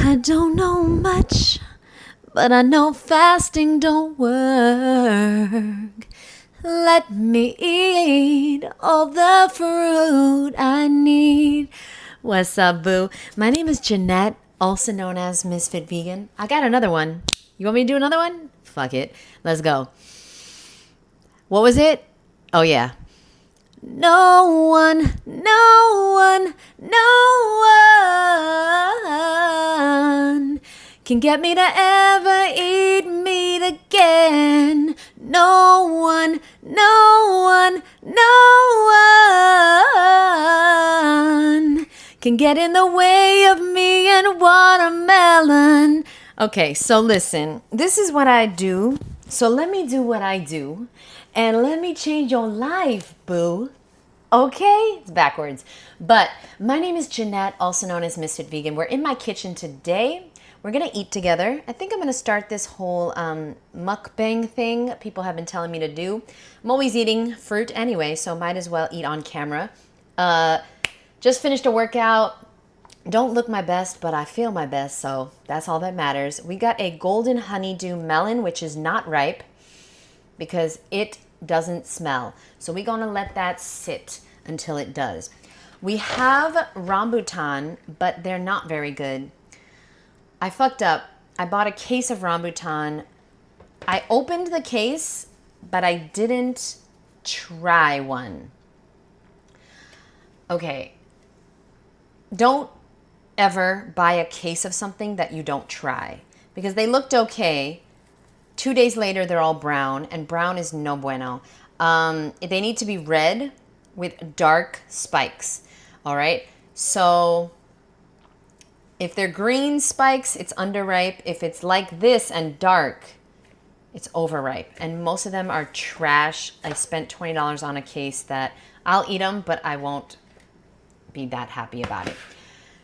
I don't know much, but I know fasting don't work. Let me eat all the fruit I need. What's up, boo? My name is Jeannette, also known as Misfit Vegan. I got another one. You want me to do another one? Fuck it. Let's go. What was it? Oh, yeah. No one can get me to ever eat meat again. No one can get in the way of me and watermelon. Okay, so listen, this is what I do. So let me do what I do. And let me change your life, boo. Okay? It's backwards. But my name is Jeannette, also known as Misfit Vegan. We're in my kitchen today. We're going to eat together. I think I'm going to start this whole mukbang thing people have been telling me to do. I'm always eating fruit anyway, so might as well eat on camera. Just finished a workout. Don't look my best, but I feel my best, so that's all that matters. We got a golden honeydew melon, which is not ripe because it doesn't smell. So we're going to let that sit until it does. We have rambutan, but they're not very good. I fucked up. I bought a case of rambutan. I opened the case, but I didn't try one. Okay. Don't ever buy a case of something that you don't try because they looked okay. 2 days later, they're all brown, and brown is no bueno. They need to be red with dark spikes, all right? So if they're green spikes, it's underripe. If it's like this and dark, it's overripe. And most of them are trash. I spent $20 on a case that I'll eat them, but I won't be that happy about it.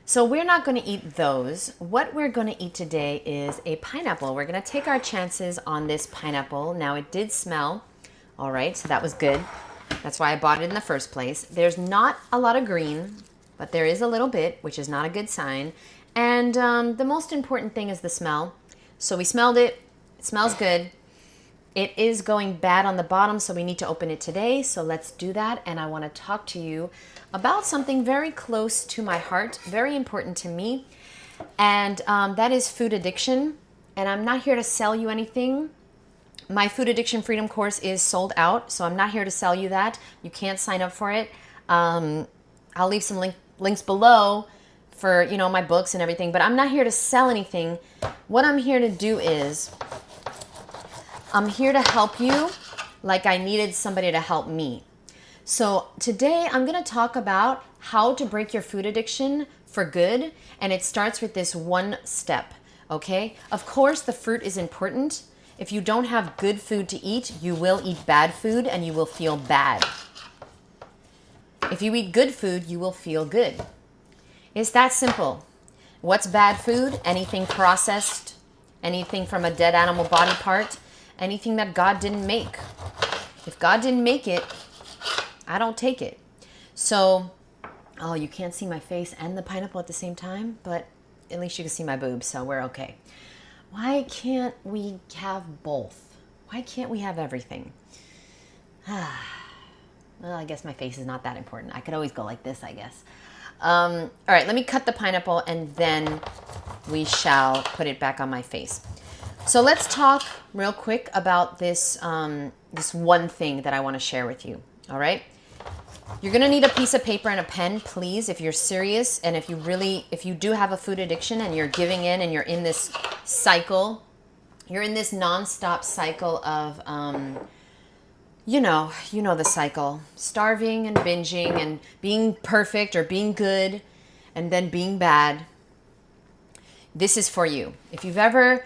So we're not going to eat those. What we're going to eat today is a pineapple. We're going to take our chances on this pineapple. Now, it did smell. All right, so that was good. That's why I bought it in the first place. There's not a lot of green, but there is a little bit, which is not a good sign. And the most important thing is the smell. So we smelled it. It smells good. It is going bad on the bottom, so we need to open it today. So let's do that. And I want to talk to you about something very close to my heart, very important to me. And that is food addiction. And I'm not here to sell you anything. My food addiction freedom course is sold out, so I'm not here to sell you that. You can't sign up for it. I'll leave some links below for, my books and everything, but I'm not here to sell anything. What I'm here to do is I'm here to help you like I needed somebody to help me. So today I'm going to talk about how to break your food addiction for good, and it starts with this one step, okay? Of course, the fruit is important. If you don't have good food to eat, you will eat bad food and you will feel bad. If you eat good food, you will feel good. It's that simple. What's bad food? Anything processed, anything from a dead animal body part, anything that God didn't make. If God didn't make it, I don't take it. So, oh, you can't see my face and the pineapple at the same time, but at least you can see my boobs, so we're okay. Why can't we have both? Why can't we have everything? Well, I guess my face is not that important. I could always go like this, I guess. All right, let me cut the pineapple and then we shall put it back on my face. So let's talk real quick about this, this one thing that I want to share with you. All right. You're going to need a piece of paper and a pen, please, if you're serious. And if you do have a food addiction and you're giving in and you're in this cycle, you're in this nonstop cycle of, you know the cycle, starving and binging and being perfect or being good and then being bad. This is for you. If you've ever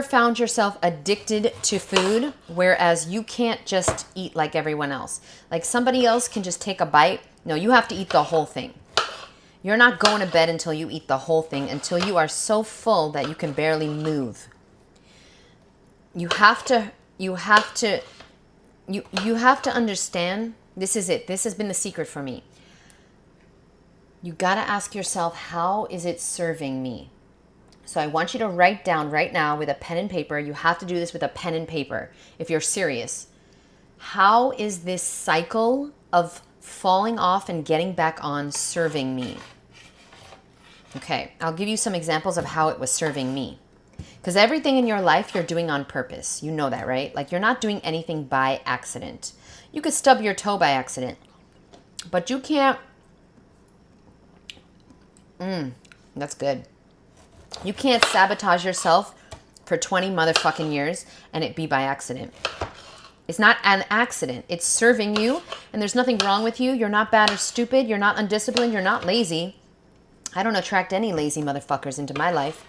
found yourself addicted to food, whereas you can't just eat like everyone else, like somebody else can just take a bite. No, you have to eat the whole thing. You're not going to bed until you eat the whole thing, until you are so full that you can barely move. You have to understand, this is it. This has been the secret for me. You got to ask yourself, how is it serving me? So I want you to write down right now with a pen and paper. You have to do this with a pen and paper if you're serious. How is this cycle of falling off and getting back on serving me? Okay, I'll give you some examples of how it was serving me. Because everything in your life you're doing on purpose. You know that, right? Like, you're not doing anything by accident. You could stub your toe by accident, but you can't. That's good. You can't sabotage yourself for 20 motherfucking years and it be by accident. It's not an accident. It's serving you, and there's nothing wrong with you. You're not bad or stupid. You're not undisciplined. You're not lazy. I don't attract any lazy motherfuckers into my life.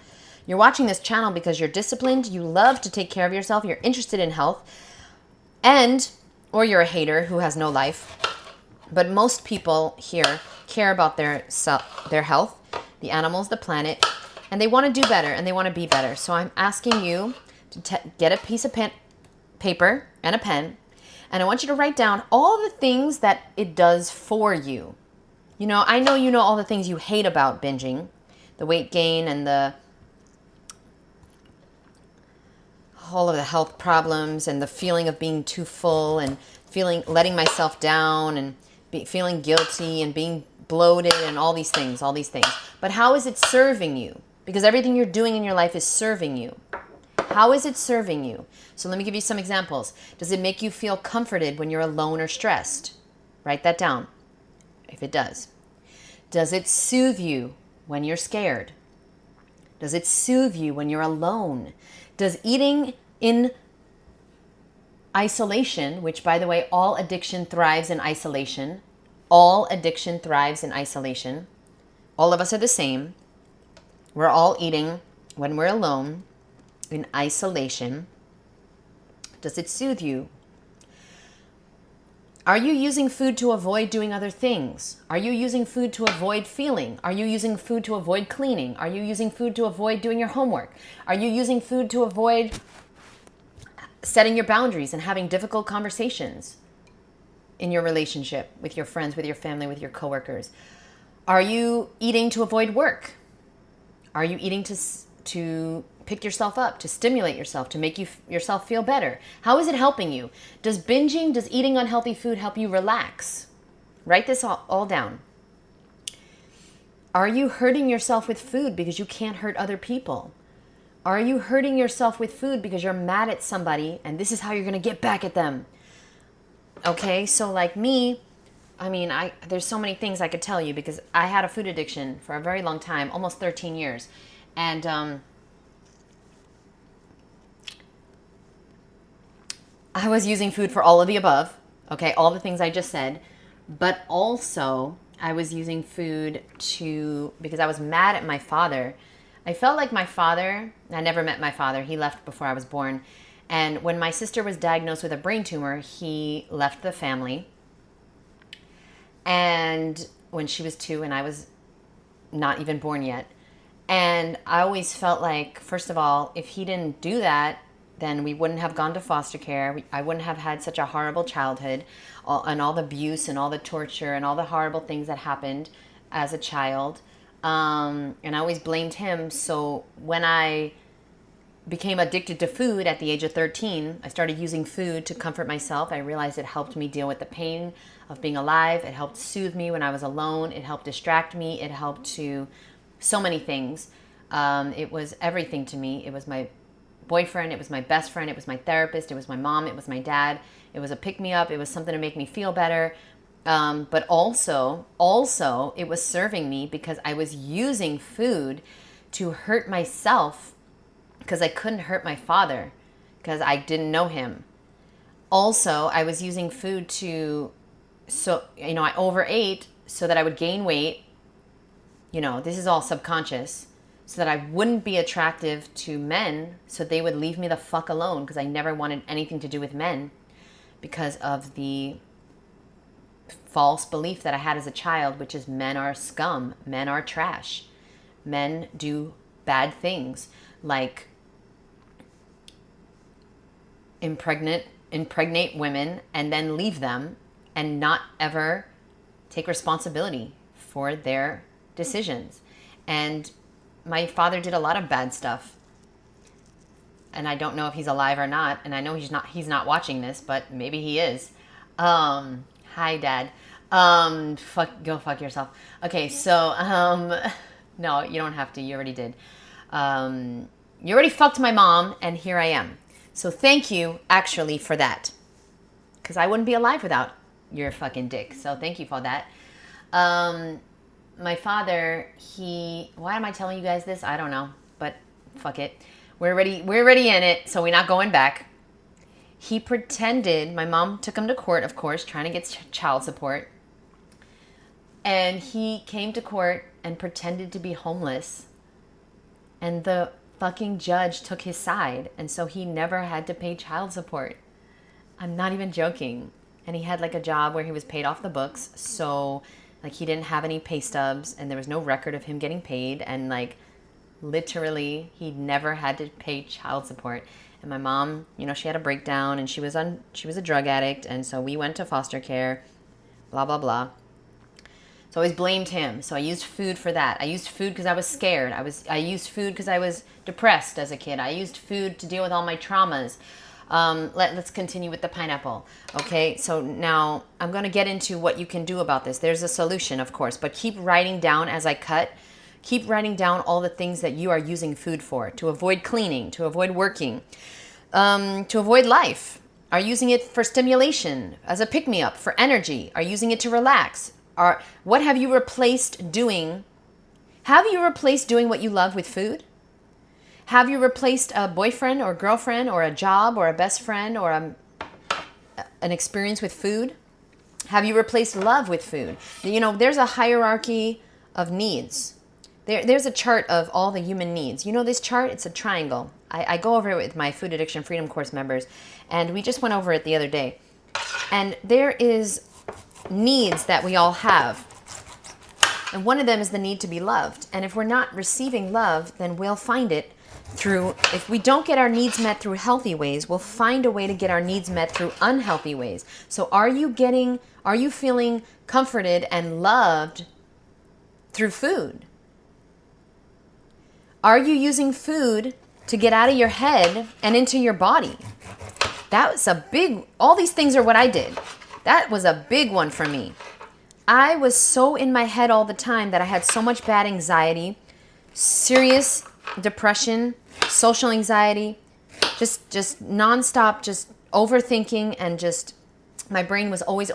You're watching this channel because you're disciplined. You love to take care of yourself. You're interested in health. Or you're a hater who has no life. But most people here care about their health, the animals, the planet, and they want to do better and they want to be better. So I'm asking you to get a piece of paper and a pen, and I want you to write down all the things that it does for you. You know all the things you hate about binging, the weight gain and all of the health problems and the feeling of being too full and letting myself down and feeling guilty and being bloated and all these things. But how is it serving you? Because everything you're doing in your life is serving you. How is it serving you? So let me give you some examples. Does it make you feel comforted when you're alone or stressed? Write that down if it does. Does it soothe you when you're scared? Does it soothe you when you're alone? Does eating in isolation, which, by the way, all addiction thrives in isolation. All addiction thrives in isolation. All of us are the same. We're all eating when we're alone in isolation. Does it soothe you? Are you using food to avoid doing other things? Are you using food to avoid feeling? Are you using food to avoid cleaning? Are you using food to avoid doing your homework? Are you using food to avoid setting your boundaries and having difficult conversations in your relationship with your friends, with your family, with your coworkers? Are you eating to avoid work? Are you eating to pick yourself up, to stimulate yourself, to make yourself feel better? How is it helping you? Does eating unhealthy food help you relax? Write this all down. Are you hurting yourself with food because you can't hurt other people? Are you hurting yourself with food because you're mad at somebody and this is how you're going to get back at them? Okay, so like me, there's so many things I could tell you because I had a food addiction for a very long time, almost 13 years. And I was using food for all of the above, okay, all the things I just said. But also I was using food because I was mad at my father. I felt like my father, I never met my father. He left before I was born. And when my sister was diagnosed with a brain tumor, he left the family. And when she was 2 and I was not even born yet. And I always felt like, first of all, if he didn't do that, then we wouldn't have gone to foster care. I wouldn't have had such a horrible childhood and all the abuse and all the torture and all the horrible things that happened as a child. And I always blamed him. So when I became addicted to food at the age of 13, I started using food to comfort myself. I realized it helped me deal with the pain of being alive. It helped soothe me when I was alone. It helped distract me. It helped to so many things. It was everything to me. It was my boyfriend. It was my best friend. It was my therapist. It was my mom. It was my dad. It was a pick-me-up. It was something to make me feel better. But also, it was serving me because I was using food to hurt myself because I couldn't hurt my father because I didn't know him. Also, I was using food I overate so that I would gain weight. This is all subconscious, so that I wouldn't be attractive to men, so they would leave me the fuck alone because I never wanted anything to do with men because of the false belief that I had as a child, which is men are scum, men are trash, men do bad things like impregnate women and then leave them and not ever take responsibility for their decisions. And my father did a lot of bad stuff. And I don't know if he's alive or not. And I know he's not watching this, but maybe he is. Hi, Dad. Go fuck yourself. Okay, so, no, you don't have to. You already did. You already fucked my mom, and here I am. So thank you, actually, for that. Because I wouldn't be alive without your fucking dick. So thank you for that. My father, why am I telling you guys this? I don't know, but fuck it. We're already in it, so we're not going back. He pretended, my mom took him to court, of course, trying to get child support. And he came to court and pretended to be homeless. And the fucking judge took his side. And so he never had to pay child support. I'm not even joking. And he had like a job where he was paid off the books. So like he didn't have any pay stubs and there was no record of him getting paid. And like literally he never had to pay child support. And my mom, she had a breakdown and she was a drug addict. And so we went to foster care, blah, blah, blah. So I always blamed him. So I used food for that. I used food because I was scared. I used food because I was depressed as a kid. I used food to deal with all my traumas. Let's continue with the pineapple. Okay, so now I'm going to get into what you can do about this. There's a solution, of course, but keep writing down as I cut. Keep writing down all the things that you are using food for, to avoid cleaning, to avoid working, to avoid life. Are using it for stimulation, as a pick-me-up, for energy. Are using it to relax. What have you replaced doing? Have you replaced doing what you love with food? Have you replaced a boyfriend or girlfriend or a job or a best friend or an experience with food? Have you replaced love with food? There's a hierarchy of needs. There's a chart of all the human needs. This chart? It's a triangle. I go over it with my Food Addiction Freedom Course members, and we just went over it the other day. And there is needs that we all have. And one of them is the need to be loved. And if we're not receiving love, then we'll find it if we don't get our needs met through healthy ways, we'll find a way to get our needs met through unhealthy ways. So are you feeling comforted and loved through food? Are you using food to get out of your head and into your body? All these things are what I did. That was a big one for me. I was so in my head all the time that I had so much bad anxiety, serious depression, social anxiety, just nonstop, just overthinking, and just my brain was always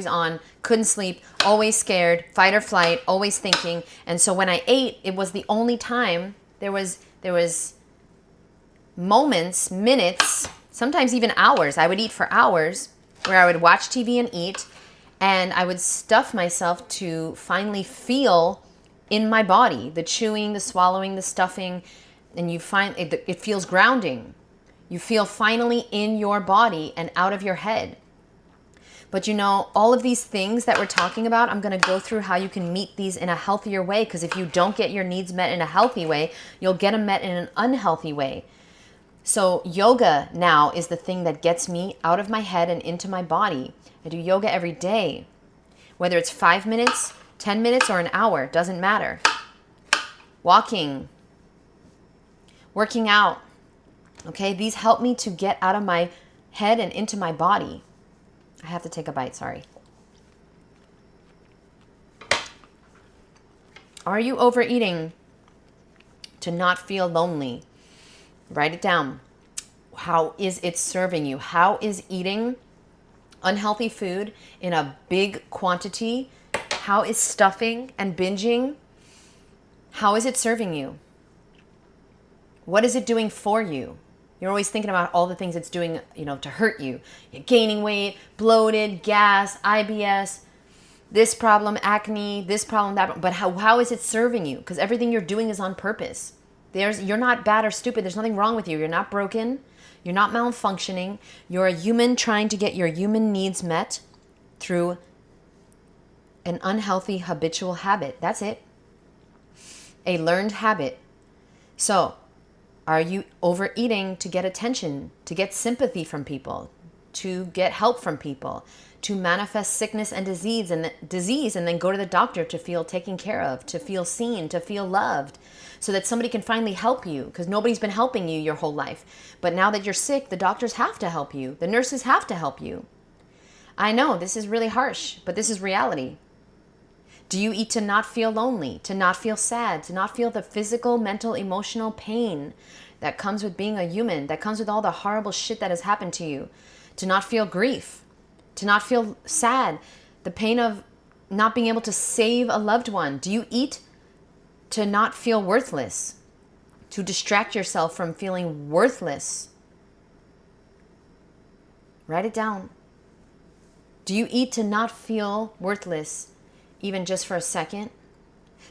on, couldn't sleep, always scared, fight or flight, always thinking. And so when I ate, it was the only time there was moments, minutes, sometimes even hours. I would eat for hours where I would watch TV and eat, and I would stuff myself to finally feel in my body, the chewing, the swallowing, the stuffing, and you find it feels grounding. You feel finally in your body and out of your head. But all of these things that we're talking about, I'm going to go through how you can meet these in a healthier way, because if you don't get your needs met in a healthy way, you'll get them met in an unhealthy way. So yoga now is the thing that gets me out of my head and into my body. I do yoga every day. Whether it's 5 minutes, 10 minutes, or an hour, doesn't matter. Walking, working out. Okay, these help me to get out of my head and into my body. I have to take a bite, sorry. Are you overeating to not feel lonely? Write it down. How is it serving you? How is eating unhealthy food in a big quantity? How is stuffing and binging? How is it serving you? What is it doing for you? You're always thinking about all the things it's doing, to hurt you. You're gaining weight, bloated, gas, IBS, this problem, acne, this problem, that problem. But how is it serving you? Because everything you're doing is on purpose. You're not bad or stupid. There's nothing wrong with you. You're not broken. You're not malfunctioning. You're a human trying to get your human needs met through an unhealthy habitual habit. That's it. A learned habit. So, are you overeating to get attention, to get sympathy from people, to get help from people, to manifest sickness and disease and then go to the doctor to feel taken care of, to feel seen, to feel loved, so that somebody can finally help you, because nobody's been helping you your whole life. But now that you're sick, the doctors have to help you. The nurses have to help you. I know this is really harsh, but this is reality. Do you eat to not feel lonely, to not feel sad, to not feel the physical, mental, emotional pain that comes with being a human, that comes with all the horrible shit that has happened to you, to not feel grief, to not feel sad, the pain of not being able to save a loved one? Do you eat to not feel worthless, to distract yourself from feeling worthless? Write it down. Do you eat to not feel worthless, even just for a second?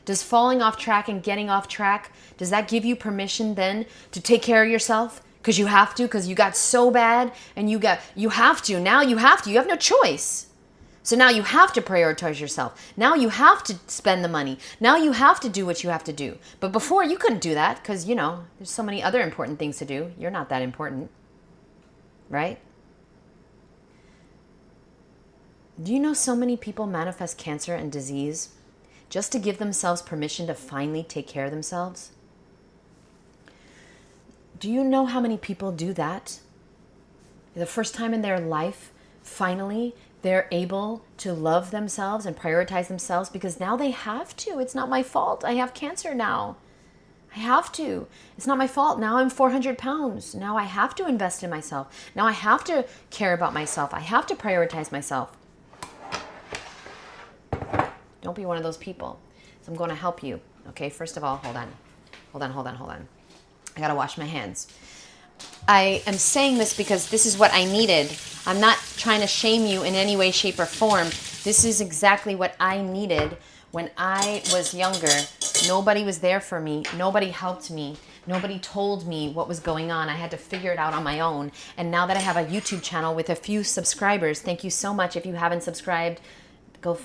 Does falling off track and getting off track, does that give you permission then to take care of yourself? Because you have to, because you got so bad and you have to. Now you have to. You have no choice. So now you have to prioritize yourself. Now you have to spend the money. Now you have to do what you have to do. But before, you couldn't do that because, there's so many other important things to do. You're not that important, right? Do you know so many people manifest cancer and disease just to give themselves permission to finally take care of themselves? Do you know how many people do that? The first time in their life, finally, they're able to love themselves and prioritize themselves because now they have to. It's not my fault. I have cancer now. I have to. It's not my fault. Now I'm 400 pounds. Now I have to invest in myself. Now I have to care about myself. I have to prioritize myself. Don't be one of those people. So I'm going to help you. Okay, first of all, hold on. I got to wash my hands. I am saying this because this is what I needed. I'm not trying to shame you in any way, shape, or form. This is exactly what I needed when I was younger. Nobody was there for me. Nobody helped me. Nobody told me what was going on. I had to figure it out on my own. And now that I have a YouTube channel with a few subscribers, thank you so much. If you haven't subscribed, go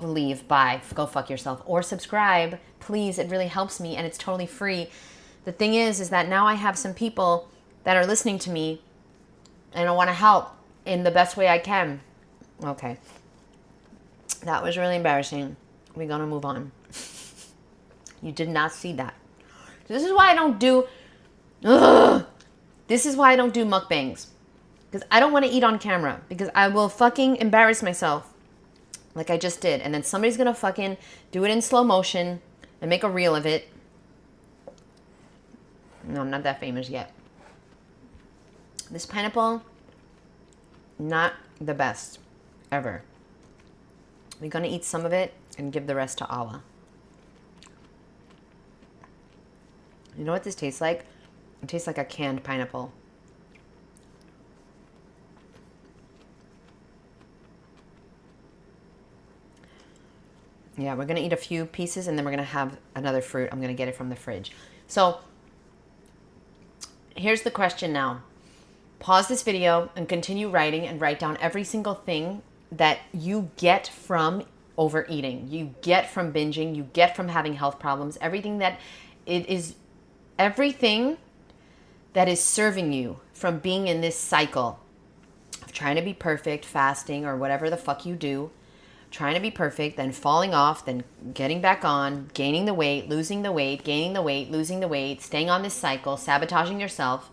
leave, bye, go fuck yourself, or subscribe, please. It really helps me and it's totally free. The thing is that now I have some people that are listening to me and I want to help in the best way I can. Okay. That was really embarrassing. We're going to move on. You did not see that. This is why I don't do, this is why I don't do mukbangs. Because I don't want to eat on camera. Because I will fucking embarrass myself. Like I just did. And then somebody's going to fucking do it in slow motion and make a reel of it. No, I'm not that famous yet. This pineapple, not the best ever. We're going to eat some of it and give the rest to Allah. You know what this tastes like? It tastes like a canned pineapple. Yeah, we're going to eat a few pieces and then we're going to have another fruit. I'm going to get it from the fridge. So here's the question now. Pause this video and continue writing and write down every single thing that you get from overeating, you get from binging, you get from having health problems, everything that is serving you from being in this cycle of trying to be perfect, fasting, or whatever the fuck you do. Trying to be perfect, then falling off, then getting back on, gaining the weight, losing the weight, gaining the weight, losing the weight, staying on this cycle, sabotaging yourself.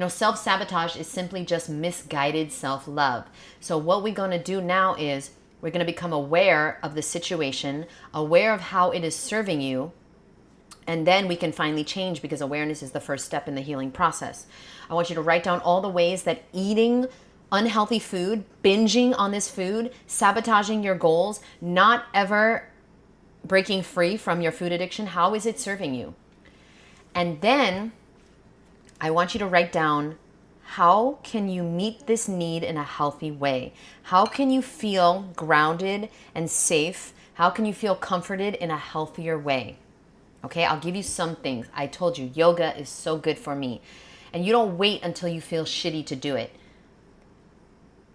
Self-sabotage is simply just misguided self-love. So what we're going to do now is we're going to become aware of the situation, aware of how it is serving you, and then we can finally change because awareness is the first step in the healing process. I want you to write down all the ways that eating unhealthy food, binging on this food, sabotaging your goals, not ever breaking free from your food addiction, how is it serving you? And then I want you to write down, how can you meet this need in a healthy way? How can you feel grounded and safe? How can you feel comforted in a healthier way? Okay, I'll give you some things. I told you, yoga is so good for me. And you don't wait until you feel shitty to do it.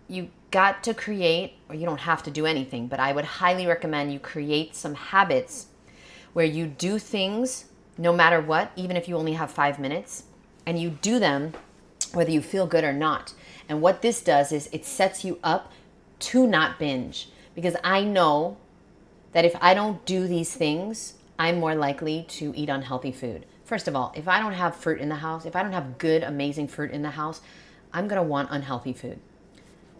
You got to create, or you don't have to do anything, but I would highly recommend you create some habits where you do things no matter what, even if you only have 5 minutes, and you do them whether you feel good or not. And what this does is it sets you up to not binge, because I know that if I don't do these things, I'm more likely to eat unhealthy food. First of all, if I don't have fruit in the house, if I don't have good, amazing fruit in the house, I'm going to want unhealthy food.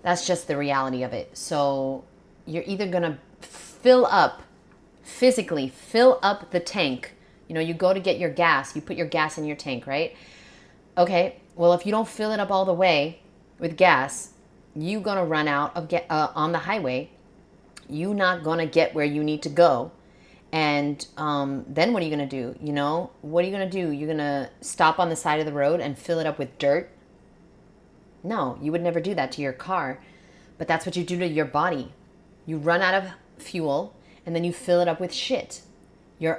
That's just the reality of it. So you're either going to physically fill up the tank. You know, you go to get your gas, you put your gas in your tank, right? Okay, well, if you don't fill it up all the way with gas, you're going to run out of on the highway. You're not going to get where you need to go. And then what are you going to do? You know, what are you going to do? You're going to stop on the side of the road and fill it up with dirt? No, you would never do that to your car. But that's what you do to your body. You run out of fuel and then you fill it up with shit. You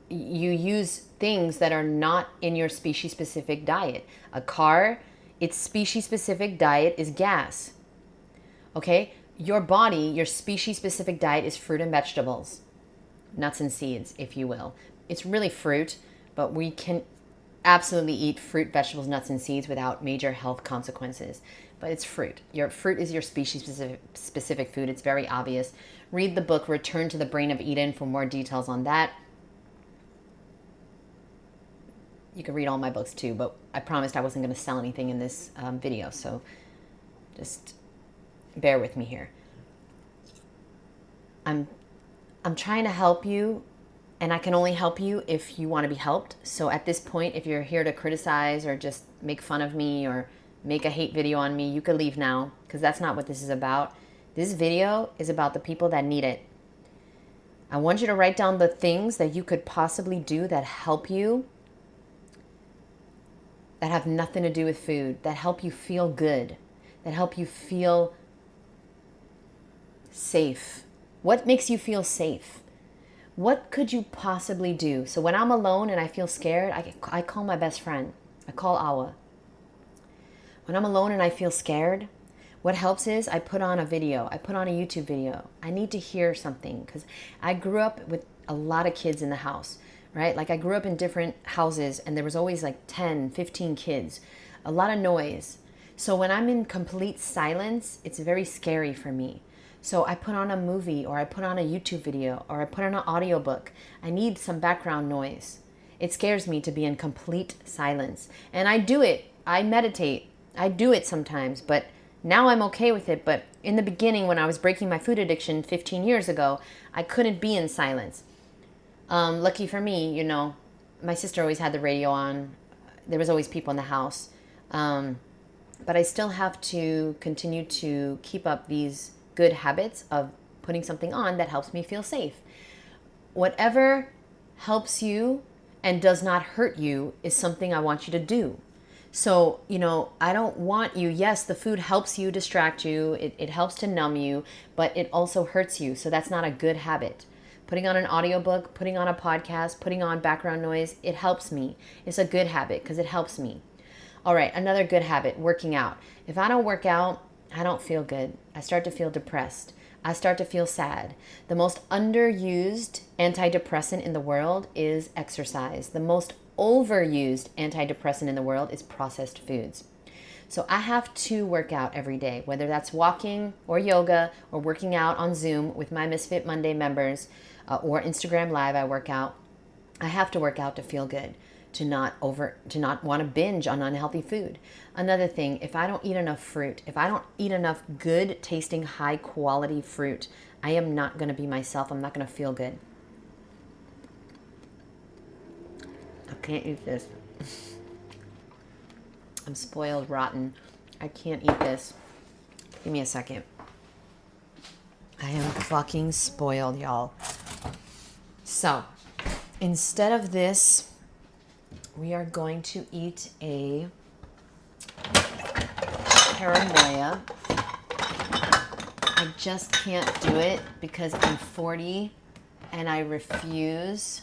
use things that are not in your species-specific diet. A car, its species-specific diet is gas. Okay? Your body, your species-specific diet is fruit and vegetables. Nuts and seeds, if you will. It's really fruit, but we can absolutely eat fruit, vegetables, nuts, and seeds without major health consequences. But it's fruit. Your fruit is your species-specific food. It's very obvious. Read the book, Return to the Brain of Eden, for more details on that. You can read all my books too, but I promised I wasn't going to sell anything in this video, so just bear with me here. I'm trying to help you, and I can only help you if you want to be helped. So at this point, if you're here to criticize or just make fun of me or make a hate video on me, you could leave now, because that's not what this is about. This video is about the people that need it. I want you to write down the things that you could possibly do that help you, that have nothing to do with food, that help you feel good, that help you feel safe. What makes you feel safe? What could you possibly do? So when I'm alone and I feel scared, I call my best friend. I call Awa. When I'm alone and I feel scared, what helps is I put on a video. I put on a YouTube video. I need to hear something, because I grew up with a lot of kids in the house, right? Like I grew up in different houses and there was always like 10, 15 kids, a lot of noise. So when I'm in complete silence, it's very scary for me. So I put on a movie, or I put on a YouTube video, or I put on an audiobook. I need some background noise. It scares me to be in complete silence. And I do it. I meditate. I do it sometimes, but now I'm okay with it. But in the beginning, when I was breaking my food addiction 15 years ago, I couldn't be in silence. Lucky for me, you know, my sister always had the radio on. There was always people in the house. But I still have to continue to keep up these good habits of putting something on that helps me feel safe. Whatever helps you and does not hurt you is something I want you to do. So, you know, I don't want you, yes, the food helps you distract you, it helps to numb you, but it also hurts you. So that's not a good habit. Putting on an audiobook, putting on a podcast, putting on background noise, it helps me. It's a good habit because it helps me. All right, another good habit, working out. If I don't work out, I don't feel good. I start to feel depressed. I start to feel sad. The most underused antidepressant in the world is exercise. The most overused antidepressant in the world is processed foods. So I have to work out every day, whether that's walking or yoga or working out on Zoom with my Misfit Monday members or Instagram Live. I work out. I have to work out to feel good, to not want to binge on unhealthy food. Another thing, if I don't eat enough fruit, if I don't eat enough good tasting, high quality fruit, I am not going to be myself. I'm not going to feel good. I can't eat this. I'm spoiled rotten. I can't eat this. Give me a second. I am fucking spoiled, y'all. So, instead of this, we are going to eat a paranoia. I just can't do it because I'm 40 and I refuse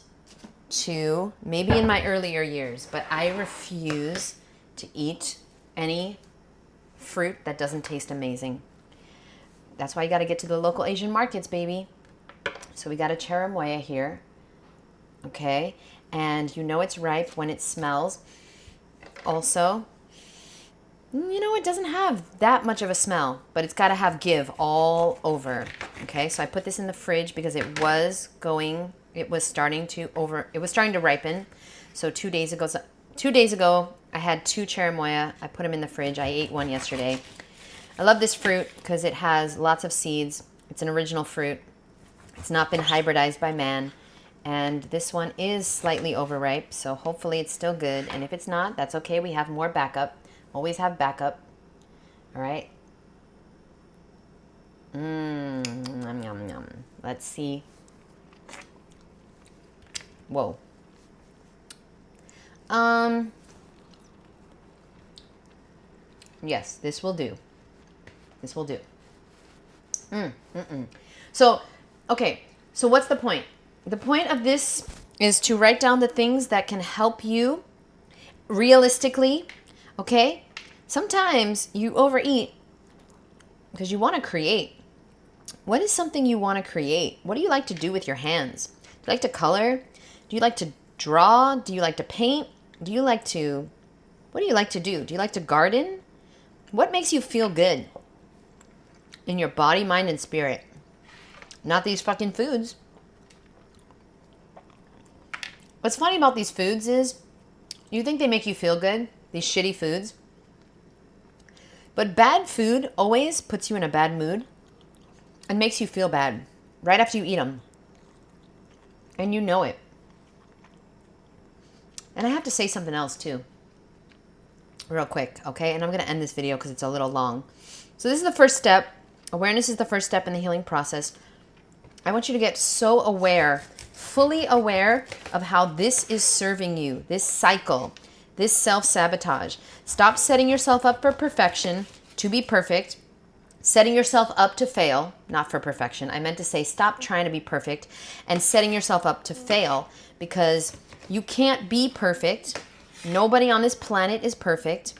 to, maybe in my earlier years, but I refuse to eat any fruit that doesn't taste amazing. That's why you got to get to the local Asian markets, baby. So we got a cherimoya here. Okay. And you know it's ripe when it smells. Also, It doesn't have that much of a smell, but it's got to have give all over. Okay, so I put this in the fridge because it was starting to ripen. So 2 days ago, I had 2 cherimoya. I put them in the fridge. I ate one yesterday. I love this fruit because it has lots of seeds. It's an original fruit. It's not been hybridized by man. And this one is slightly overripe, so hopefully it's still good. And if it's not, that's okay. We have more backup. Always have backup. All right. Yum, yum, yum. Let's see. Whoa. Yes, this will do. This will do. So, okay. So what's the point? The point of this is to write down the things that can help you realistically. Okay? Sometimes you overeat because you want to create. What is something you want to create? What do you like to do with your hands? Do you like to color? Do you like to draw? Do you like to paint? What do you like to do? Do you like to garden? What makes you feel good in your body, mind, and spirit? Not these fucking foods. What's funny about these foods is you think they make you feel good, these shitty foods. But bad food always puts you in a bad mood and makes you feel bad right after you eat them. And you know it. And I have to say something else too. Real quick, okay? And I'm going to end this video because it's a little long. So this is the first step. Awareness is the first step in the healing process. I want you to get so aware, fully aware of how this is serving you, this cycle, this self-sabotage. Stop setting yourself up for perfection, to be perfect, setting yourself up to fail, not for perfection. I meant to say stop trying to be perfect and setting yourself up to fail because you can't be perfect. Nobody on this planet is perfect.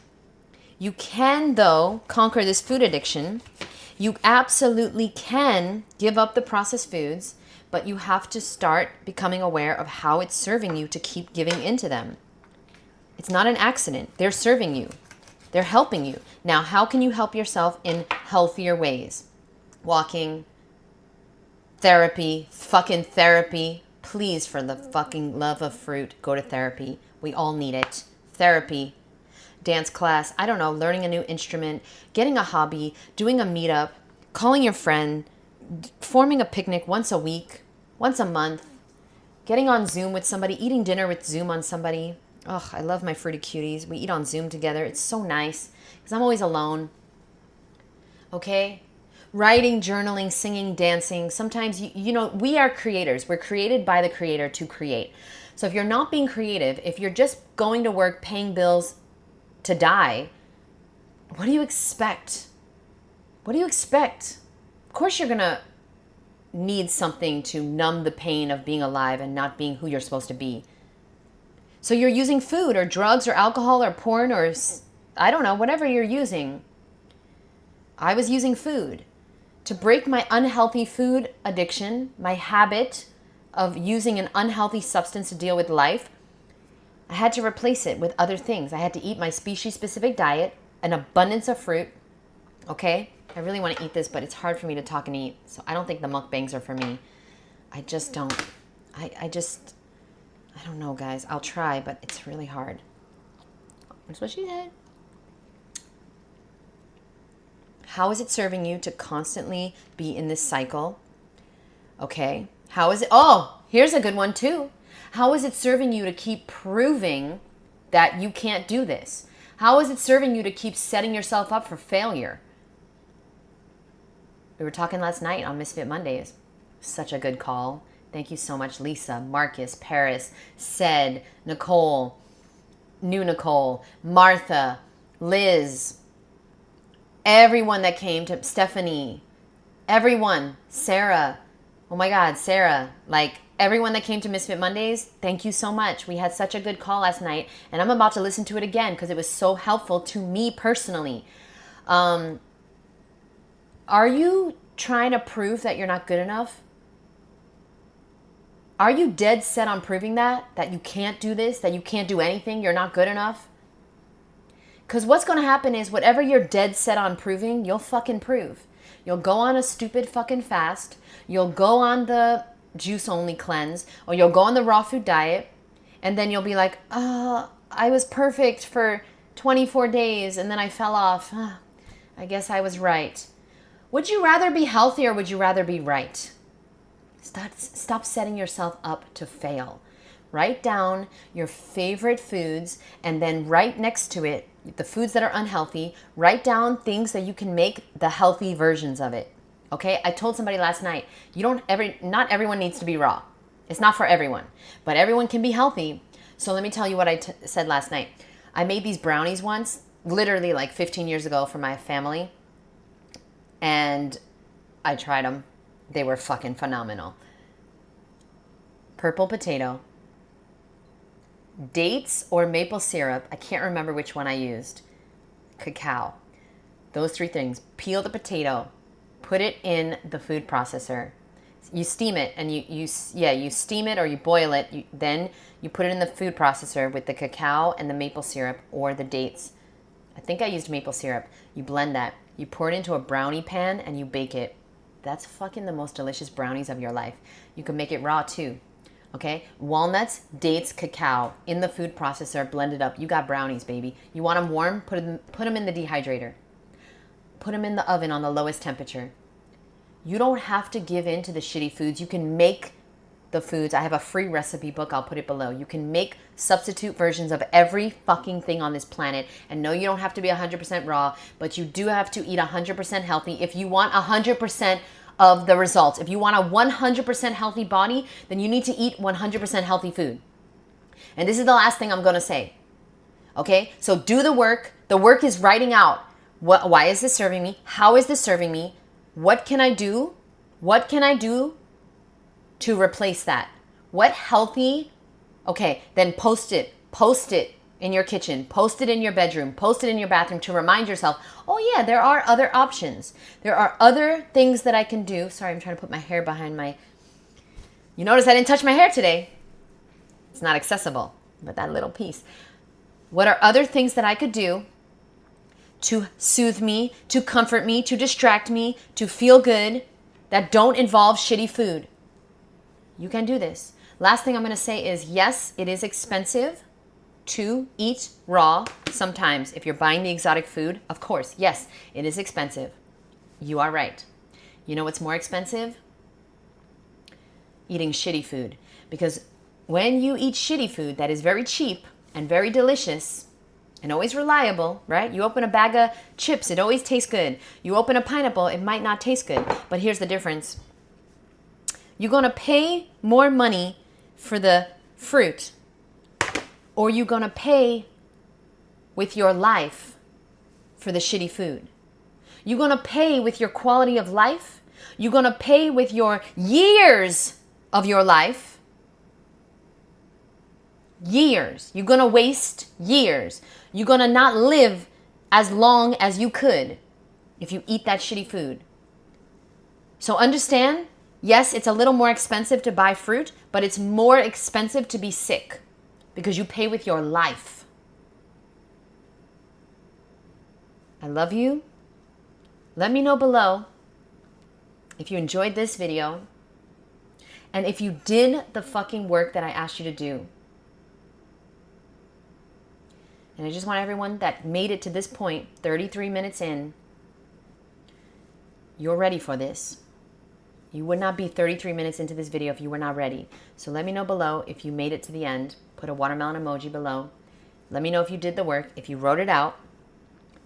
You can, though, conquer this food addiction. You absolutely can give up the processed foods, but you have to start becoming aware of how it's serving you to keep giving into them. It's not an accident. They're serving you. They're helping you. Now, how can you help yourself in healthier ways? Walking, therapy, fucking therapy. Please, for the fucking love of fruit, go to therapy. We all need it. Therapy, dance class, I don't know, learning a new instrument, getting a hobby, doing a meetup, calling your friend, forming a picnic once a week, once a month, getting on Zoom with somebody, eating dinner with Zoom on somebody. Oh, I love my fruity cuties. We eat on Zoom together. It's so nice because I'm always alone. Okay? Writing, journaling, singing, dancing. Sometimes, we are creators. We're created by the Creator to create. So if you're not being creative, if you're just going to work, paying bills to die, what do you expect? What do you expect? Of course you're going to need something to numb the pain of being alive and not being who you're supposed to be. So you're using food or drugs or alcohol or porn or, I don't know, whatever you're using. I was using food to break my unhealthy food addiction, my habit of using an unhealthy substance to deal with life. I had to replace it with other things. I had to eat my species-specific diet, an abundance of fruit. Okay? I really want to eat this, but it's hard for me to talk and eat. So I don't think the mukbangs are for me. I just don't. I don't know, guys. I'll try, but it's really hard. That's what she said. How is it serving you to constantly be in this cycle? Okay? How is it? Oh, here's a good one too. How is it serving you to keep proving that you can't do this? How is it serving you to keep setting yourself up for failure? We were talking last night on Misfit Mondays. Such a good call. Thank you so much, Lisa, Marcus, Paris, Said, Nicole, New Nicole, Martha, Liz, everyone that came to Stephanie, everyone, Sarah. Oh my God, Sarah, everyone that came to Misfit Mondays, thank you so much. We had such a good call last night, and I'm about to listen to it again because it was so helpful to me personally. Are you trying to prove that you're not good enough? Are you dead set on proving that you can't do this, that you can't do anything, you're not good enough? Because what's going to happen is whatever you're dead set on proving, you'll fucking prove. You'll go on a stupid fucking fast. You'll go on the juice only cleanse, or you'll go on the raw food diet. And then you'll be like, oh, I was perfect for 24 days and then I fell off. I guess I was right. Would you rather be healthy or would you rather be right? Stop setting yourself up to fail. Write down your favorite foods, and then right next to it, the foods that are unhealthy, write down things that you can make the healthy versions of it. Okay? I told somebody last night, not everyone needs to be raw. It's not for everyone, but everyone can be healthy. So let me tell you what I said last night. I made these brownies once, literally like 15 years ago for my family, and I tried them. They were fucking phenomenal. Purple potato, dates or maple syrup. I can't remember which one I used. Cacao. Those three things. Peel the potato. Put it in the food processor. You steam it, and you steam it or you boil it. Then you put it in the food processor with the cacao and the maple syrup or the dates. I think I used maple syrup. You blend that. You pour it into a brownie pan and you bake it. That's fucking the most delicious brownies of your life. You can make it raw too. Okay? Walnuts, dates, cacao in the food processor, blend it up. You got brownies, baby. You want them warm? Put them in the dehydrator. Put them in the oven on the lowest temperature. You don't have to give in to the shitty foods. You can make the foods. I have a free recipe book. I'll put it below. You can make substitute versions of every fucking thing on this planet. And no, you don't have to be 100% raw, but you do have to eat 100% healthy if you want 100% of the results. If you want a 100% healthy body, then you need to eat 100% healthy food. And this is the last thing I'm going to say. Okay? So do the work. The work is writing out, why is this serving me? How is this serving me? What can I do? What can I do to replace that? What healthy? Okay, then post it. Post it in your kitchen. Post it in your bedroom. Post it in your bathroom to remind yourself, oh yeah, there are other options. There are other things that I can do. Sorry, I'm trying to put my hair behind my... You notice I didn't touch my hair today. It's not accessible, but that little piece. What are other things that I could do to soothe me, to comfort me, to distract me, to feel good, that don't involve shitty food? You can do this. Last thing I'm going to say is, yes, it is expensive to eat raw sometimes. If you're buying the exotic food, of course, yes, it is expensive. You are right. You know what's more expensive? Eating shitty food. Because when you eat shitty food that is very cheap and very delicious and always reliable, right? You open a bag of chips, it always tastes good. You open a pineapple, it might not taste good. But here's the difference. You're going to pay more money for the fruit, or you're going to pay with your life for the shitty food. You're going to pay with your quality of life. You're going to pay with your years of your life. Years. You're going to waste years. You're going to not live as long as you could if you eat that shitty food. So understand, yes, it's a little more expensive to buy fruit, but it's more expensive to be sick because you pay with your life. I love you. Let me know below if you enjoyed this video and if you did the fucking work that I asked you to do. And I just want everyone that made it to this point, 33 minutes in, you're ready for this. You would not be 33 minutes into this video if you were not ready. So let me know below if you made it to the end. Put a watermelon emoji below. Let me know if you did the work, if you wrote it out,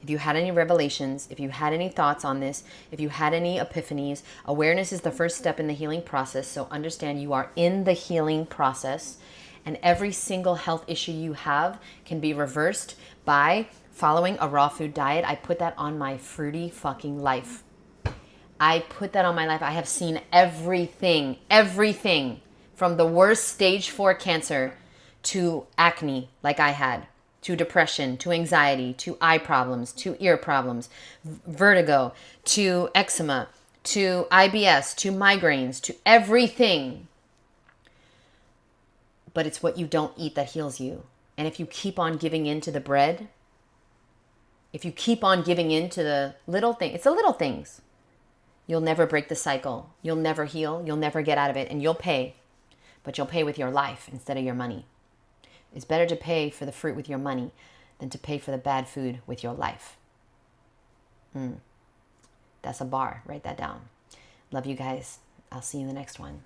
if you had any revelations, if you had any thoughts on this, if you had any epiphanies. Awareness is the first step in the healing process. So understand you are in the healing process. And every single health issue you have can be reversed by following a raw food diet. I put that on my fruity fucking life. I put that on my life. I have seen everything from the worst stage 4 cancer to acne like I had, to depression, to anxiety, to eye problems, to ear problems, vertigo, to eczema, to IBS, to migraines, to everything. But it's what you don't eat that heals you. And if you keep on giving in to the bread, If you keep on giving in to the little thing, it's the little things. You'll never break the cycle. You'll never heal. You'll never get out of it. And you'll pay. But you'll pay with your life instead of your money. It's better to pay for the fruit with your money than to pay for the bad food with your life. That's a bar. Write that down. Love you guys. I'll see you in the next one.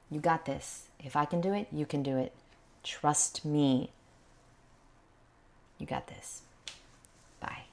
You got this. If I can do it, you can do it. Trust me. You got this. Bye.